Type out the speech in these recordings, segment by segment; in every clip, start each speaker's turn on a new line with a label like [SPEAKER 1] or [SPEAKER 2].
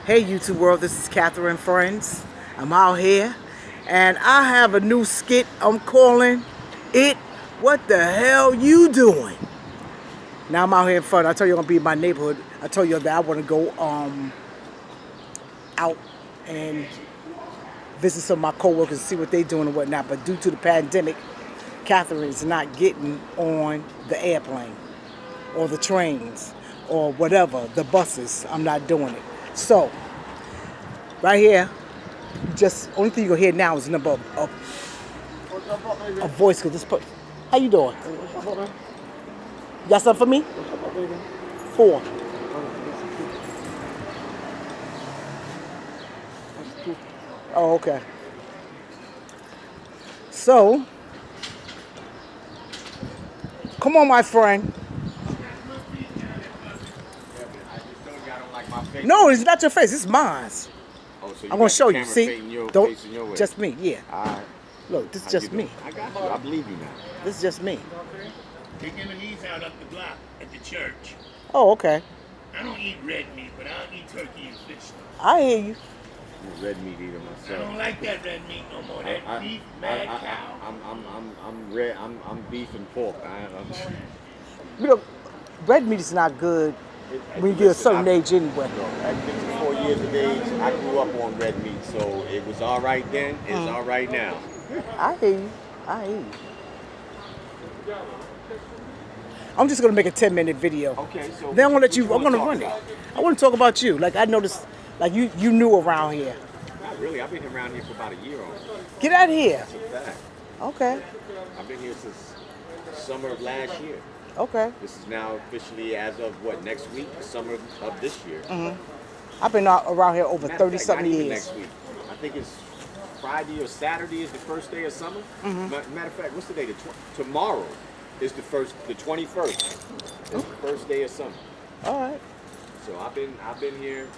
[SPEAKER 1] Hey YouTube world, this is Catherine Friends. I'm out here and I have a new skit I'm calling it What the Hell You Doing? Now I'm out here in front. I told you I'm gonna be in my neighborhood. I told you that I wanna go out and visit some of my coworkers and see what they're doing and whatnot. But due to the pandemic, Catherine is not getting on the airplane or the trains or whatever, the buses. I'm not doing it. So right here, just only thing you're gonna hear now is the number of voice. Cause this how you doing? You got something for me? 4. Oh, okay. So, come on, my friend. No, it's not your face. It's mine.
[SPEAKER 2] Oh, so
[SPEAKER 1] I'm gonna show you. See, don't
[SPEAKER 2] facing your way.
[SPEAKER 1] just me. Yeah.
[SPEAKER 2] All right.
[SPEAKER 1] Look, this is
[SPEAKER 2] How
[SPEAKER 1] just
[SPEAKER 2] you doing?
[SPEAKER 1] me.
[SPEAKER 2] I got you. I believe you now.
[SPEAKER 1] This is just me.
[SPEAKER 3] They giving these out up the block at the church.
[SPEAKER 1] Oh, okay.
[SPEAKER 3] I don't eat red meat, but I'll eat turkey and fish.
[SPEAKER 1] I hear you.
[SPEAKER 2] I'm a red meat eater
[SPEAKER 3] I
[SPEAKER 2] myself.
[SPEAKER 3] don't like that red meat no more. That beef, mad cow.
[SPEAKER 2] I'm red. I'm beef and pork.
[SPEAKER 1] You know, red meat is not good when you get a certain age anyway.
[SPEAKER 2] At 54 years of age, I grew up on red meat, so it was all right then. It's all right now.
[SPEAKER 1] I hear you. I hear you. I'm just gonna make a 10-minute video.
[SPEAKER 2] Okay, so
[SPEAKER 1] Then I'm gonna let you.
[SPEAKER 2] what
[SPEAKER 1] I'm gonna
[SPEAKER 2] talk
[SPEAKER 1] run it.
[SPEAKER 2] about?
[SPEAKER 1] I want to talk about you. Like I noticed, like you new around here.
[SPEAKER 2] Not really. I've been around here for about a year on.
[SPEAKER 1] Get out of here.
[SPEAKER 2] That's a fact.
[SPEAKER 1] Okay.
[SPEAKER 2] I've been here since summer of last year.
[SPEAKER 1] Okay.
[SPEAKER 2] This is now officially as of what, next week, the summer of this year.
[SPEAKER 1] I've been out around here over
[SPEAKER 2] Matter of
[SPEAKER 1] 30
[SPEAKER 2] fact,
[SPEAKER 1] something
[SPEAKER 2] not even
[SPEAKER 1] years.
[SPEAKER 2] Next week. I think it's Friday or Saturday is the first day of summer. Matter of fact, what's the day? Tomorrow is the 21st. It's the first day of summer.
[SPEAKER 1] All right.
[SPEAKER 2] So I've been here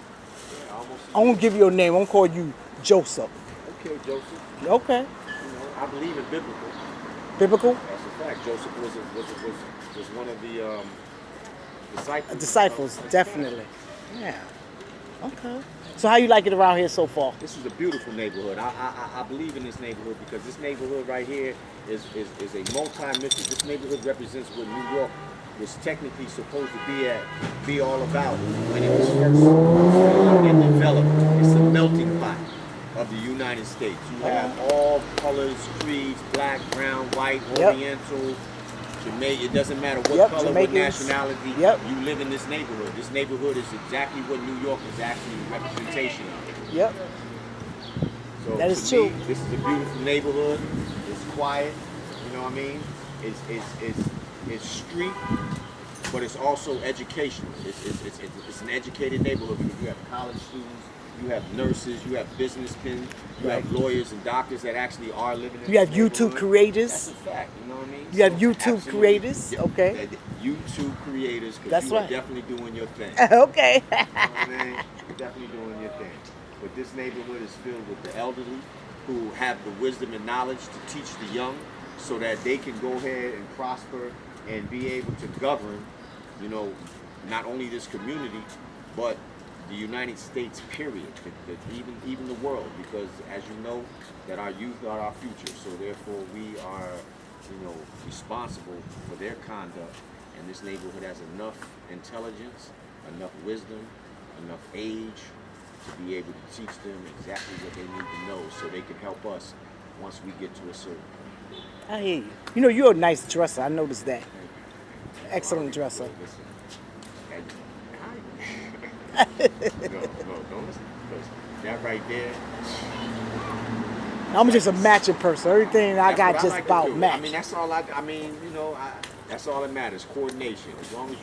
[SPEAKER 2] almost.
[SPEAKER 1] I won't give you a name. I won't call you Joseph.
[SPEAKER 2] Okay, Joseph.
[SPEAKER 1] Okay.
[SPEAKER 2] You know, I believe in biblical.
[SPEAKER 1] Biblical
[SPEAKER 2] That's a fact. Joseph was one of the disciples.
[SPEAKER 1] disciples, definitely. Yeah. Okay. So how you like it around here so far?
[SPEAKER 2] This is a beautiful neighborhood. I believe in this neighborhood because this neighborhood right here is a multi-mission. This neighborhood represents what New York was technically supposed to be all about when it was first and developed. It's a melting pot of the United States. You have all colors, creeds, black, brown, white,
[SPEAKER 1] Yep.
[SPEAKER 2] oriental, Jamaican. It doesn't matter what
[SPEAKER 1] Yep,
[SPEAKER 2] color,
[SPEAKER 1] Jamaicans.
[SPEAKER 2] what nationality.
[SPEAKER 1] Yep.
[SPEAKER 2] You live in this neighborhood. This neighborhood is exactly what New York is actually a representation of.
[SPEAKER 1] Yep.
[SPEAKER 2] So
[SPEAKER 1] That is
[SPEAKER 2] to me,
[SPEAKER 1] true.
[SPEAKER 2] this is a beautiful neighborhood. It's quiet. You know what I mean? It's street, but it's also educational. It's an educated neighborhood because you have college students, you have nurses, you have businessmen, you have lawyers and doctors that actually are living in
[SPEAKER 1] You have
[SPEAKER 2] this
[SPEAKER 1] YouTube
[SPEAKER 2] neighborhood.
[SPEAKER 1] creators.
[SPEAKER 2] That's a fact. You know what I mean?
[SPEAKER 1] You have YouTube
[SPEAKER 2] absolutely.
[SPEAKER 1] creators,
[SPEAKER 2] Yeah,
[SPEAKER 1] okay.
[SPEAKER 2] YouTube creators, because
[SPEAKER 1] That's
[SPEAKER 2] you are
[SPEAKER 1] right.
[SPEAKER 2] definitely doing your thing.
[SPEAKER 1] Okay.
[SPEAKER 2] You know what I mean? You're definitely doing your thing. But this neighborhood is filled with the elderly who have the wisdom and knowledge to teach the young so that they can go ahead and prosper and be able to govern, you know, not only this community, but the United States, period, even the world, because as you know, that our youth are our future, so therefore we are, you know, responsible for their conduct, and this neighborhood has enough intelligence, enough wisdom, enough age to be able to teach them exactly what they need to know so they can help us once we get to a certain point.
[SPEAKER 1] I hear you. You know, you're a nice dresser. I noticed that. Excellent dresser.
[SPEAKER 2] Listen, no, don't listen, because that right there.
[SPEAKER 1] I'm just a matching person. Everything I
[SPEAKER 2] That's
[SPEAKER 1] got
[SPEAKER 2] what
[SPEAKER 1] just
[SPEAKER 2] like to
[SPEAKER 1] about
[SPEAKER 2] do.
[SPEAKER 1] match.
[SPEAKER 2] I mean, that's all I mean, you know, that's all that matters, coordination. As long as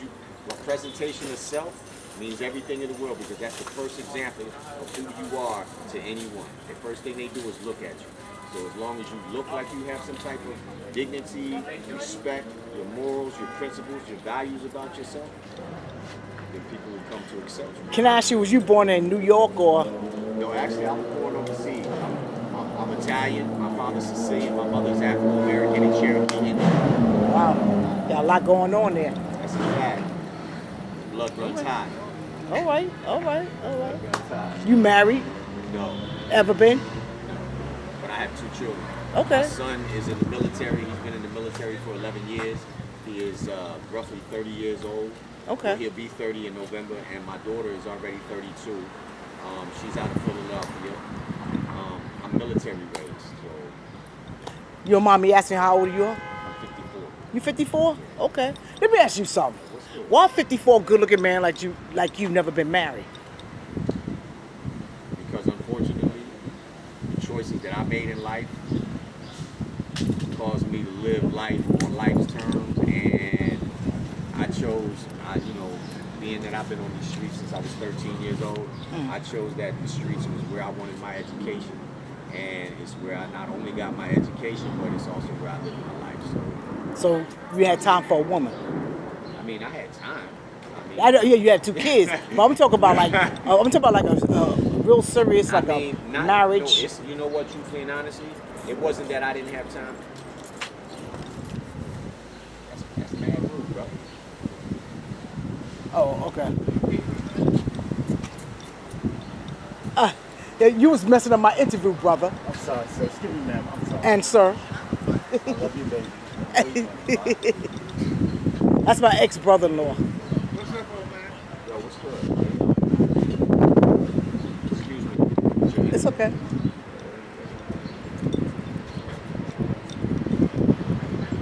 [SPEAKER 2] the presentation of self means everything in the world, because that's the first example of who you are to anyone. The first thing they do is look at you. So as long as you look like you have some type of dignity, respect, your morals, your principles, your values about yourself, then people will come to accept you.
[SPEAKER 1] Can I ask you, was you born in New York or?
[SPEAKER 2] No, actually, I was born overseas. I'm Italian. My father's Sicilian. My mother's Afro-American and Cherokee Indian.
[SPEAKER 1] Wow, got a lot going on there.
[SPEAKER 2] That's a fact. Blood runs high.
[SPEAKER 1] All right, all right, all right.
[SPEAKER 2] I'm tired.
[SPEAKER 1] You married?
[SPEAKER 2] No,
[SPEAKER 1] Ever been?
[SPEAKER 2] but I have 2 children.
[SPEAKER 1] Okay.
[SPEAKER 2] My son is in the military. He's been in the military for 11 years. He is roughly 30 years old.
[SPEAKER 1] Okay.
[SPEAKER 2] Well, he'll be 30 in November, and my daughter is already 32. She's out of Philadelphia. I'm military raised, so
[SPEAKER 1] Your mommy asked me how old you are?
[SPEAKER 2] I'm 54.
[SPEAKER 1] You 54? Okay. Let me ask you something. Why 54 good-looking man like you never been married?
[SPEAKER 2] Because unfortunately, the choices that I made in life caused me to live life on life's terms, and I chose, being that I've been on these streets since I was 13 years old, I chose that the streets was where I wanted my education, and it's where I not only got my education, but it's also where I live my life.
[SPEAKER 1] So you had time for a woman.
[SPEAKER 2] I mean, I had time.
[SPEAKER 1] I know, yeah, you had 2 kids, but I'm talking about like a real serious like a marriage.
[SPEAKER 2] You know what, truthfully and honestly, it wasn't that I didn't have time. That's mad rude, bro.
[SPEAKER 1] Oh, okay. Yeah, you was messing up my interview, brother.
[SPEAKER 4] I'm sorry, sir. Excuse me, ma'am. I'm sorry.
[SPEAKER 1] And sir,
[SPEAKER 4] I love you, baby.
[SPEAKER 1] that's my ex-brother-in-law.
[SPEAKER 3] What's up, old man?
[SPEAKER 2] Yo, what's good? Excuse me. What's your name?
[SPEAKER 1] It's okay.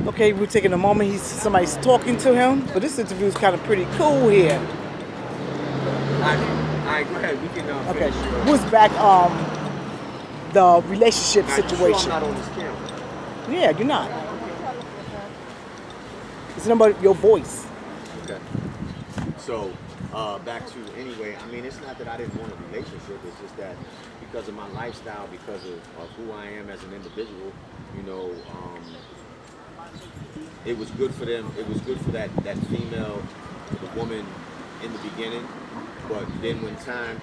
[SPEAKER 1] Okay, we're taking a moment. Somebody's talking to him, but this interview is kind of pretty cool here.
[SPEAKER 2] All right, go ahead. We can
[SPEAKER 1] Okay,
[SPEAKER 2] finish your...
[SPEAKER 1] who's back? The relationship
[SPEAKER 2] Now, you sure
[SPEAKER 1] situation.
[SPEAKER 2] I'm not on this camera?
[SPEAKER 1] Yeah, you're not. It's number your voice.
[SPEAKER 2] Okay. So, back to anyway. I mean, it's not that I didn't want a relationship. It's just that because of my lifestyle, because of who I am as an individual, it was good for them. It was good for that female, the woman in the beginning. But then when time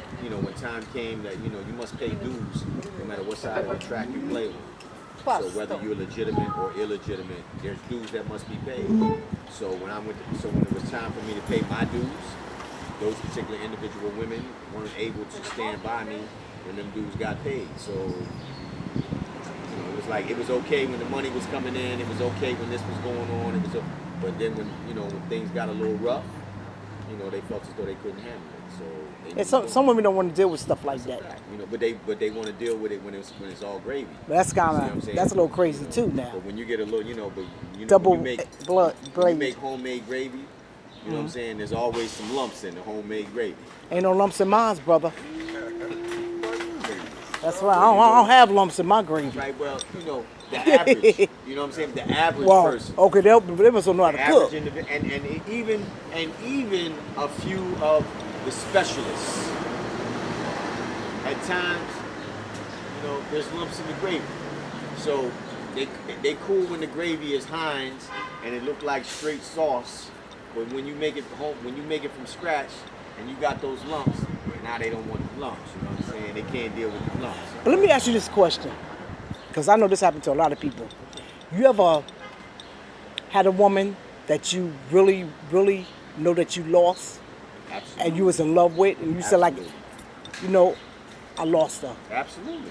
[SPEAKER 2] came that you must pay dues no matter what side of the track you play on. So whether you're legitimate or illegitimate, there's dues that must be paid. So when it was time for me to pay my dues, those particular individual women weren't able to stand by me when them dues got paid. So it was like it was okay when the money was coming in. It was okay when this was going on. But then when things got a little rough, they felt as though they couldn't handle it. So
[SPEAKER 1] Some women don't want to deal with stuff like that.
[SPEAKER 2] but they want to deal with it when it's all gravy.
[SPEAKER 1] But that's kind
[SPEAKER 2] You know what I'm
[SPEAKER 1] of
[SPEAKER 2] saying?
[SPEAKER 1] that's a little crazy too now.
[SPEAKER 2] But when you get a little,
[SPEAKER 1] Double
[SPEAKER 2] when you make
[SPEAKER 1] blood
[SPEAKER 2] when you
[SPEAKER 1] blade.
[SPEAKER 2] make homemade gravy, you know what I'm saying? There's always some lumps in the homemade gravy.
[SPEAKER 1] Ain't no lumps in mine, brother. That's right. I don't have lumps in my gravy.
[SPEAKER 2] Right? Well, the average. You know what I'm saying? The average
[SPEAKER 1] Well,
[SPEAKER 2] person.
[SPEAKER 1] okay, they must know how to cook.
[SPEAKER 2] And even a few of the specialists. At times, there's lumps in the gravy. So they cool when the gravy is Heinz and it look like straight sauce. But when you make it from scratch and you got those lumps, now they don't want the lumps. You know what I'm saying? They can't deal with the lumps.
[SPEAKER 1] But let me ask you this question, because I know this happened to a lot of people. You ever had a woman that you really, really know that you lost,
[SPEAKER 2] Absolutely.
[SPEAKER 1] and you was in love with, and you said like, I lost her.
[SPEAKER 2] Absolutely.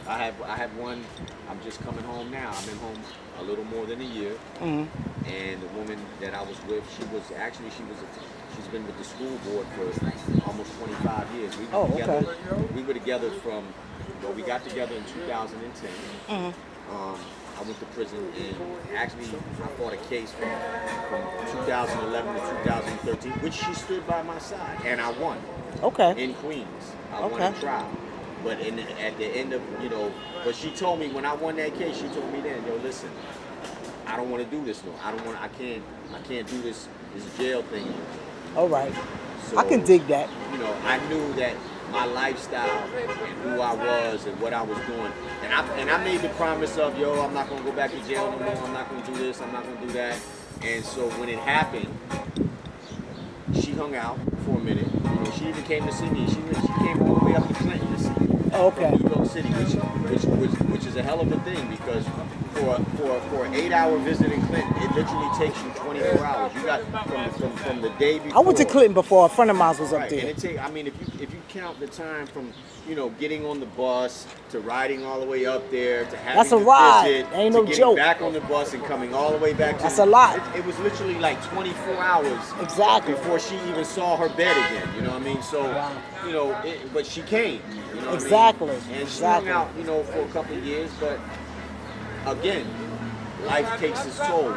[SPEAKER 2] I have one. I'm just coming home now. I've been home a little more than a year, and the woman that I was with, she's been with the school board for almost 25 years. We were together we got together in 2010. I went to prison, and actually I fought a case from 2011 to 2013, which she stood by my side, and I won.
[SPEAKER 1] Okay.
[SPEAKER 2] In Queens. I won a trial. But at the end of, but she told me when I won that case, she told me then, listen, I don't want to do this no. I can't do this jail thing.
[SPEAKER 1] All right.
[SPEAKER 2] So,
[SPEAKER 1] I can dig that.
[SPEAKER 2] I knew that my lifestyle and who I was and what I was doing. And I made the promise of, I'm not going to go back to jail no more. I'm not going to do this. I'm not going to do that. And so when it happened, she hung out for a minute. She even came to see me. She came all the way up to Clinton, you see.
[SPEAKER 1] Okay.
[SPEAKER 2] From New York City, which is a hell of a thing because for an 8-hour visit in Clinton, it literally takes you 24 hours. You got from the day before.
[SPEAKER 1] I went to Clinton before. A friend of mine was up
[SPEAKER 2] Right,
[SPEAKER 1] there.
[SPEAKER 2] and it take. I mean, if you count the time from getting on the bus to riding all the way up there to having
[SPEAKER 1] That's a
[SPEAKER 2] the
[SPEAKER 1] ride.
[SPEAKER 2] visit
[SPEAKER 1] Ain't
[SPEAKER 2] to
[SPEAKER 1] no
[SPEAKER 2] getting
[SPEAKER 1] joke.
[SPEAKER 2] back on the bus and coming all the way back to
[SPEAKER 1] That's a lot.
[SPEAKER 2] It was literally like 24 hours
[SPEAKER 1] Exactly.
[SPEAKER 2] before she even saw her bed again. You know what I mean? So
[SPEAKER 1] Wow.
[SPEAKER 2] but she came. You know what
[SPEAKER 1] Exactly.
[SPEAKER 2] I mean? And
[SPEAKER 1] Exactly.
[SPEAKER 2] she hung out for a couple of years, but again, life takes its toll.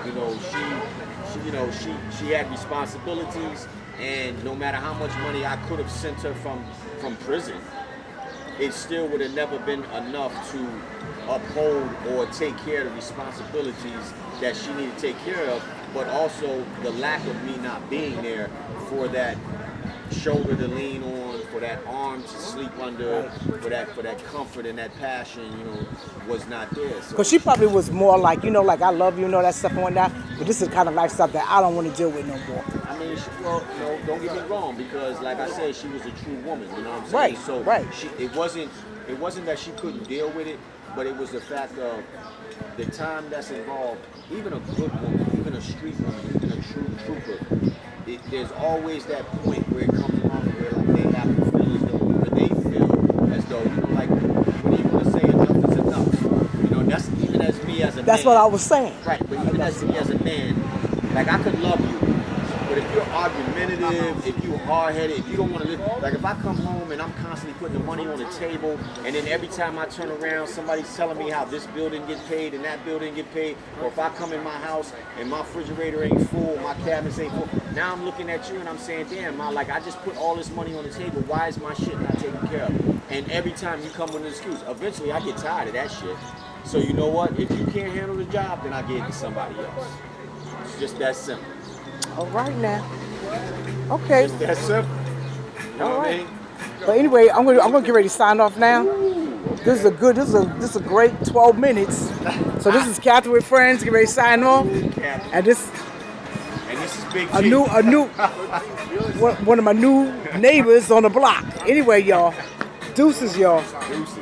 [SPEAKER 2] She had responsibilities, and no matter how much money I could have sent her from prison, it still would have never been enough to uphold or take care of the responsibilities that she needed to take care of, but also the lack of me not being there for that shoulder to lean on, for that arm to sleep under, for that comfort and that passion, was not there. So
[SPEAKER 1] Because she probably was more like, like I love you, that stuff and whatnot. But this is the kind of lifestyle that I don't want to deal with no more.
[SPEAKER 2] I mean, don't get me wrong, because like I said, she was a true woman. You know what I'm saying?
[SPEAKER 1] Right,
[SPEAKER 2] So
[SPEAKER 1] right.
[SPEAKER 2] it wasn't that she couldn't deal with it, but it was the fact of the time that's involved. Even a good woman, even a street woman, even a true trooper, there's always that point where it comes along where like they have to feel as though, where they feel as though, like when you want to say enough is enough. That's even as me as a man.
[SPEAKER 1] That's what I was saying.
[SPEAKER 2] Right, but even as me as a man, like I could love you, but if you're argumentative, if you're hard-headed, if you don't want to live, like if I come home and I'm constantly putting the money on the table, and then every time I turn around, somebody's telling me how this building get paid and that building get paid, or if I come in my house and my refrigerator ain't full, my cabinets ain't full, now I'm looking at you and I'm saying, damn, like I just put all this money on the table, why is my shit not taken care of? And every time you come with an excuse, eventually I get tired of that shit. So you know what? If you can't handle the job, then I give it to somebody else. It's just that simple.
[SPEAKER 1] All right now. Okay.
[SPEAKER 2] Just that simple. You know what I mean?
[SPEAKER 1] But anyway, I'm gonna get ready to sign off now. This is a great 12 minutes. So this is Catherine with Friends. Get ready to sign off. And this
[SPEAKER 2] is Big G.
[SPEAKER 1] a new one of my new neighbors on the block. Anyway, y'all. Deuces, y'all.
[SPEAKER 2] Deuces.